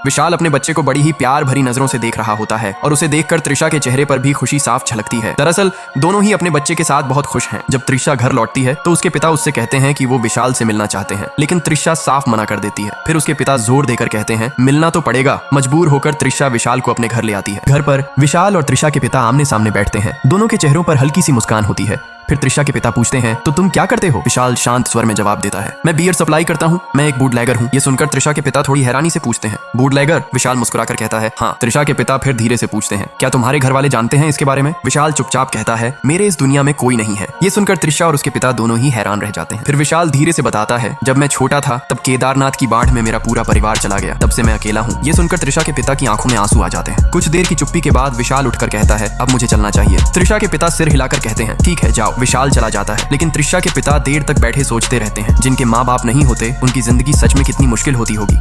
विशाल अपने बच्चे को बड़ी ही प्यार भरी नजरों से देख रहा होता है और उसे देखकर त्रिशा के चेहरे पर भी खुशी साफ झलकती है। दरअसल दोनों ही अपने बच्चे के साथ बहुत खुश हैं। जब त्रिशा घर लौटती है तो उसके पिता उससे कहते हैं कि वो विशाल से मिलना चाहते हैं, लेकिन त्रिशा साफ मना कर देती है। फिर उसके पिता जोर देकर कहते हैं मिलना तो पड़ेगा। मजबूर होकर त्रिशा विशाल को अपने घर ले आती है। घर पर विशाल और त्रिशा के पिता आमने सामने बैठते हैं। दोनों के चेहरों पर हल्की सी मुस्कान होती है। फिर त्रिशा के पिता पूछते हैं तो तुम क्या करते हो? विशाल शांत स्वर में जवाब देता है मैं बियर सप्लाई करता हूँ, मैं एक बूटलैगर हूँ। ये सुनकर त्रिशा के पिता थोड़ी हैरानी से पूछते हैं बूटलैगर? विशाल मुस्कुराकर कहता है हाँ। त्रिशा के पिता फिर धीरे से पूछते हैं क्या तुम्हारे घर वाले जानते हैं इसके बारे में? विशाल चुपचाप कहता है मेरे इस दुनिया में कोई नहीं है। ये सुनकर त्रिशा और उसके पिता दोनों ही हैरान रह जाते हैं। फिर विशाल धीरे से बताता है जब मैं छोटा था तब केदारनाथ की बाढ़ में मेरा पूरा परिवार चला गया, तब से मैं अकेला हूँ। ये सुनकर त्रिशा के पिता की आंखों में आंसू आ जाते हैं। कुछ देर की चुप्पी के बाद विशाल उठकर कहता है अब मुझे चलना चाहिए। त्रिशा के पिता सिर हिलाकर कहते हैं ठीक है जाओ। विशाल चला जाता है, लेकिन त्रिशा के पिता देर तक बैठे सोचते रहते हैं जिनके माँ बाप नहीं होते उनकी जिंदगी सच में कितनी मुश्किल होती होगी।